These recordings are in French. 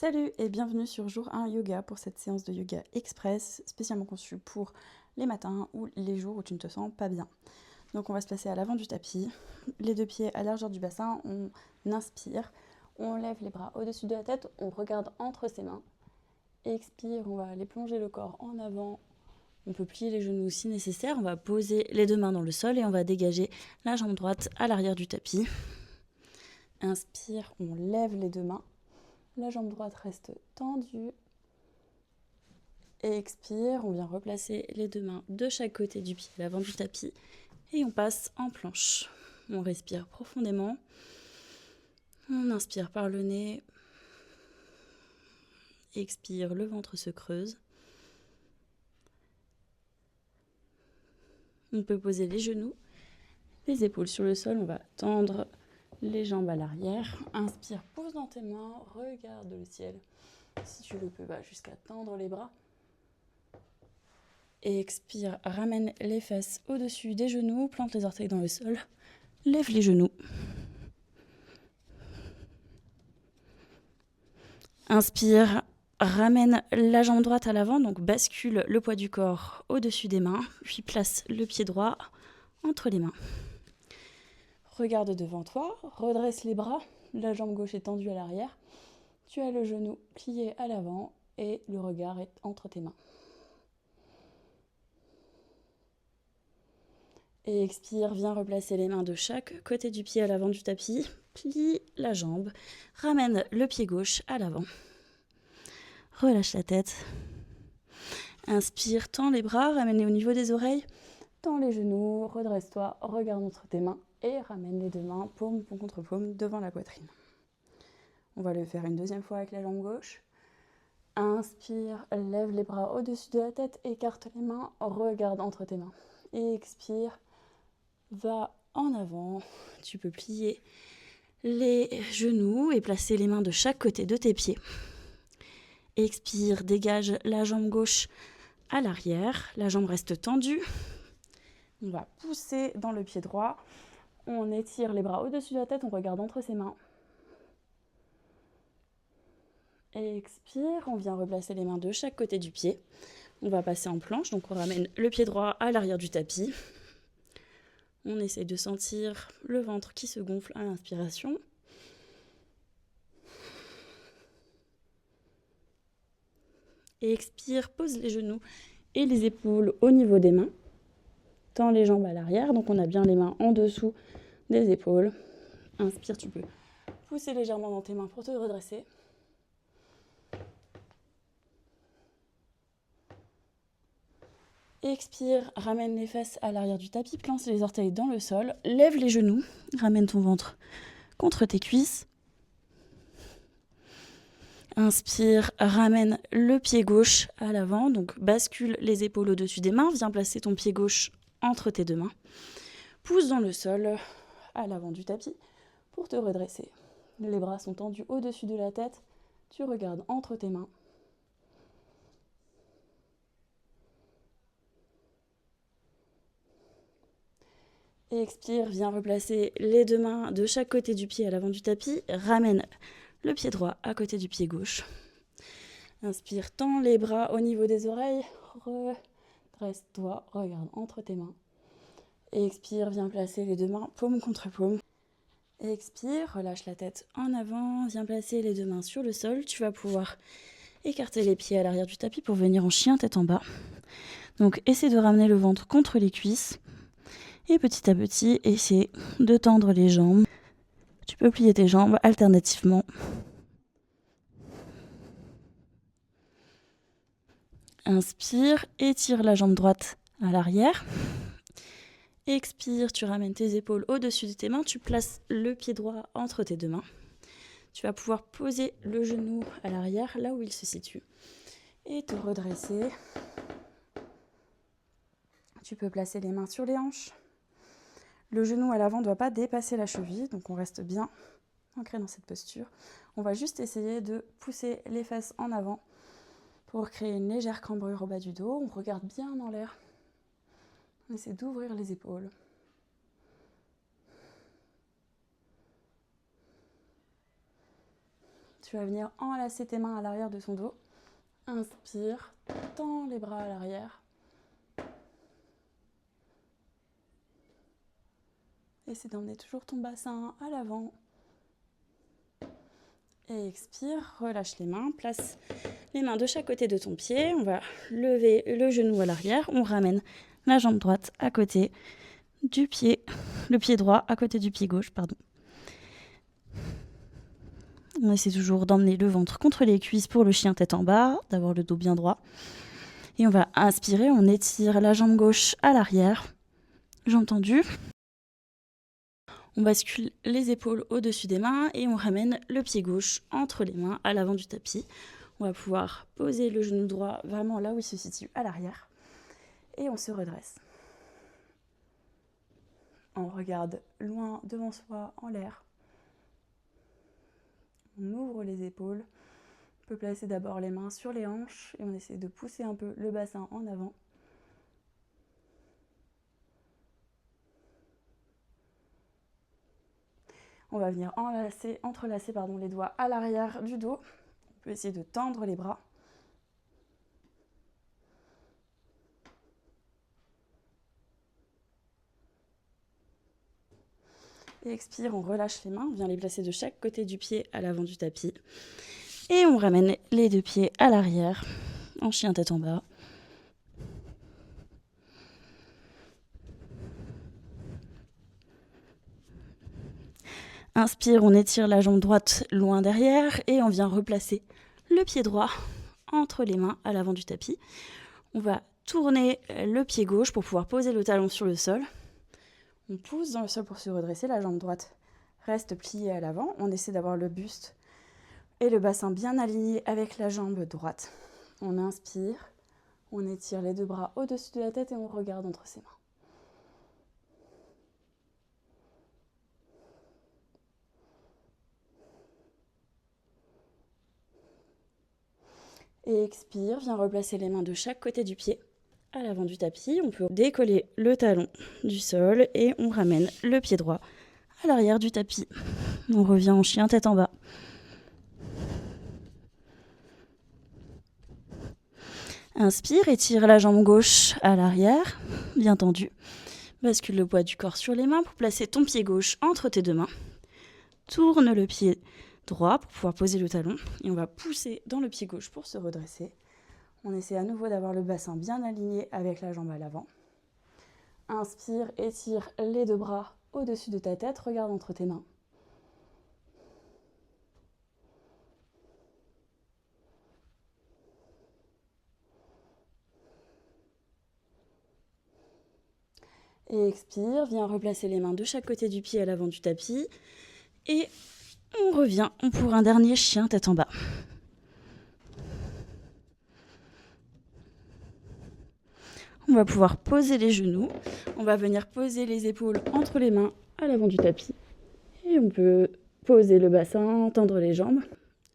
Salut et bienvenue sur Jour 1 Yoga pour cette séance de yoga express spécialement conçue pour les matins ou les jours où tu ne te sens pas bien. Donc on va se placer à l'avant du tapis, les deux pieds à largeur du bassin, on inspire, on lève les bras au-dessus de la tête, on regarde entre ses mains. Expire, on va aller plonger le corps en avant, on peut plier les genoux si nécessaire, on va poser les deux mains dans le sol et on va dégager la jambe droite à l'arrière du tapis. Inspire, on lève les deux mains. La jambe droite reste tendue. Et expire, on vient replacer les deux mains de chaque côté du pied à l'avant du tapis. Et on passe en planche. On respire profondément. On inspire par le nez. Expire, le ventre se creuse. On peut poser les genoux, les épaules sur le sol. On va tendre les jambes à l'arrière. Inspire, pose dans tes mains, regarde le ciel. Si tu le peux, va jusqu'à tendre les bras. Et expire, ramène les fesses au-dessus des genoux, plante les orteils dans le sol, lève les genoux. Inspire, ramène la jambe droite à l'avant, donc bascule le poids du corps au-dessus des mains, puis place le pied droit entre les mains. Regarde devant toi, redresse les bras, la jambe gauche est tendue à l'arrière, tu as le genou plié à l'avant et le regard est entre tes mains. Et expire, viens replacer les mains de chaque côté du pied à l'avant du tapis, plie la jambe, ramène le pied gauche à l'avant. Relâche la tête. Inspire, tends les bras, ramène-les au niveau des oreilles. Tends les genoux, redresse-toi, regarde entre tes mains et ramène les deux mains, paume contre paume, devant la poitrine. On va le faire une deuxième fois avec la jambe gauche. Inspire, lève les bras au-dessus de la tête, écarte les mains, regarde entre tes mains. Et expire, va en avant. Tu peux plier les genoux et placer les mains de chaque côté de tes pieds. Expire, dégage la jambe gauche à l'arrière. La jambe reste tendue. On va pousser dans le pied droit. On étire les bras au-dessus de la tête, on regarde entre ses mains. Expire, on vient replacer les mains de chaque côté du pied. On va passer en planche, donc on ramène le pied droit à l'arrière du tapis. On essaie de sentir le ventre qui se gonfle à l'inspiration. Et expire, pose les genoux et les épaules au niveau des mains. Tends les jambes à l'arrière, donc on a bien les mains en dessous des épaules. Inspire, tu peux pousser légèrement dans tes mains pour te redresser. Expire, ramène les fesses à l'arrière du tapis, plante les orteils dans le sol, lève les genoux, ramène ton ventre contre tes cuisses. Inspire, ramène le pied gauche à l'avant, donc bascule les épaules au-dessus des mains, viens placer ton pied gauche entre tes deux mains. Pousse dans le sol à l'avant du tapis pour te redresser. Les bras sont tendus au-dessus de la tête, tu regardes entre tes mains. Et expire, viens replacer les deux mains de chaque côté du pied à l'avant du tapis. Ramène le pied droit à côté du pied gauche. Inspire, tends les bras au niveau des oreilles. Redresse-toi, regarde entre tes mains. Et expire, viens placer les deux mains paume contre paume. Et expire, relâche la tête en avant. Viens placer les deux mains sur le sol. Tu vas pouvoir écarter les pieds à l'arrière du tapis pour venir en chien tête en bas. Donc essaie de ramener le ventre contre les cuisses. Et petit à petit, essaie de tendre les jambes. Tu peux plier tes jambes alternativement. Inspire, étire la jambe droite à l'arrière. Expire, tu ramènes tes épaules au-dessus de tes mains. Tu places le pied droit entre tes deux mains. Tu vas pouvoir poser le genou à l'arrière, là où il se situe. Et te redresser. Tu peux placer les mains sur les hanches. Le genou à l'avant ne doit pas dépasser la cheville, donc on reste bien ancré dans cette posture. On va juste essayer de pousser les fesses en avant pour créer une légère cambrure au bas du dos. On regarde bien dans l'air. On essaie d'ouvrir les épaules. Tu vas venir enlacer tes mains à l'arrière de ton dos. Inspire, tends les bras à l'arrière. Essaie d'emmener toujours ton bassin à l'avant. Et expire, relâche les mains, place les mains de chaque côté de ton pied. On va lever le genou à l'arrière. On ramène la jambe droite à côté du pied, le pied droit à côté du pied gauche, pardon. On essaie toujours d'emmener le ventre contre les cuisses pour le chien tête en bas, d'avoir le dos bien droit. Et on va inspirer, on étire la jambe gauche à l'arrière, jambe tendue. On bascule les épaules au-dessus des mains et on ramène le pied gauche entre les mains à l'avant du tapis. On va pouvoir poser le genou droit vraiment là où il se situe à l'arrière. Et on se redresse. On regarde loin devant soi, en l'air. On ouvre les épaules. On peut placer d'abord les mains sur les hanches et on essaie de pousser un peu le bassin en avant. On va venir entrelacer les doigts à l'arrière du dos. On peut essayer de tendre les bras. Et expire, on relâche les mains, on vient les placer de chaque côté du pied à l'avant du tapis. Et on ramène les deux pieds à l'arrière, en chien tête en bas. Inspire, on étire la jambe droite loin derrière et on vient replacer le pied droit entre les mains à l'avant du tapis. On va tourner le pied gauche pour pouvoir poser le talon sur le sol. On pousse dans le sol pour se redresser, la jambe droite reste pliée à l'avant. On essaie d'avoir le buste et le bassin bien alignés avec la jambe droite. On inspire, on étire les deux bras au-dessus de la tête et on regarde entre ses mains. Et expire, viens replacer les mains de chaque côté du pied à l'avant du tapis. On peut décoller le talon du sol et on ramène le pied droit à l'arrière du tapis. On revient en chien tête en bas. Inspire, étire la jambe gauche à l'arrière, bien tendue. Bascule le poids du corps sur les mains pour placer ton pied gauche entre tes deux mains. Tourne le pied droit pour pouvoir poser le talon. Et on va pousser dans le pied gauche pour se redresser. On essaie à nouveau d'avoir le bassin bien aligné avec la jambe à l'avant. Inspire, étire les deux bras au-dessus de ta tête. Regarde entre tes mains. Et expire, viens replacer les mains de chaque côté du pied à l'avant du tapis. Et on revient pour un dernier chien tête en bas. On va pouvoir poser les genoux. On va venir poser les épaules entre les mains à l'avant du tapis. Et on peut poser le bassin, tendre les jambes.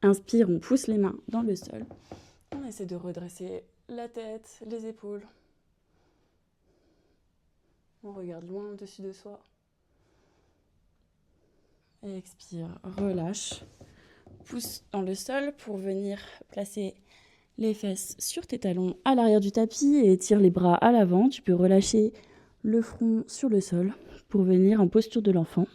Inspire, on pousse les mains dans le sol. On essaie de redresser la tête, les épaules. On regarde loin au-dessus de soi. Et expire, relâche. Pousse dans le sol pour venir placer les fesses sur tes talons à l'arrière du tapis et étire les bras à l'avant. Tu peux relâcher le front sur le sol pour venir en posture de l'enfant.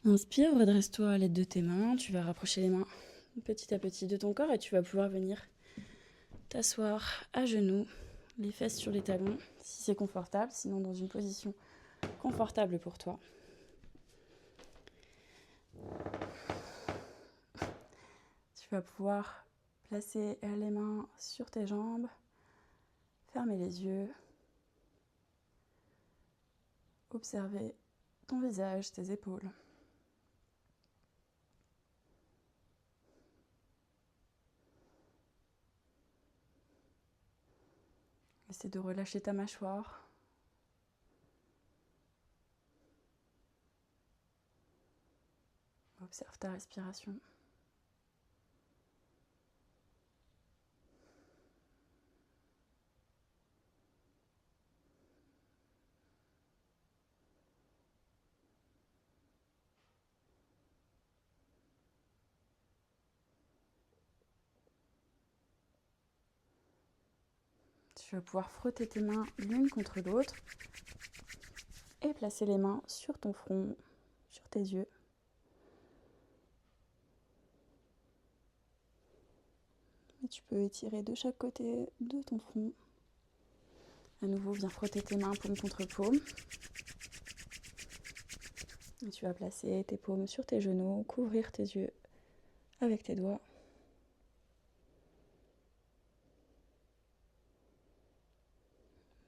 Inspire, redresse-toi à l'aide de tes mains. Tu vas rapprocher les mains petit à petit de ton corps et tu vas pouvoir venir t'asseoir à genoux, les fesses sur les talons, si c'est confortable, sinon dans une position confortable pour toi. Tu vas pouvoir placer les mains sur tes jambes, fermer les yeux, observer ton visage, tes épaules. Essaie de relâcher ta mâchoire. Observe ta respiration. Tu vas pouvoir frotter tes mains l'une contre l'autre et placer les mains sur ton front, sur tes yeux. Et tu peux étirer de chaque côté de ton front. À nouveau, viens frotter tes mains paume contre paume. Et tu vas placer tes paumes sur tes genoux, couvrir tes yeux avec tes doigts.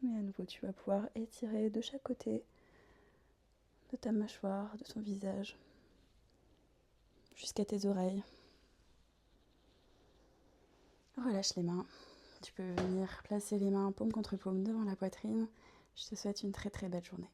Et à nouveau, tu vas pouvoir étirer de chaque côté de ta mâchoire, de ton visage, jusqu'à tes oreilles. Relâche les mains. Tu peux venir placer les mains paume contre paume devant la poitrine. Je te souhaite une très très belle journée.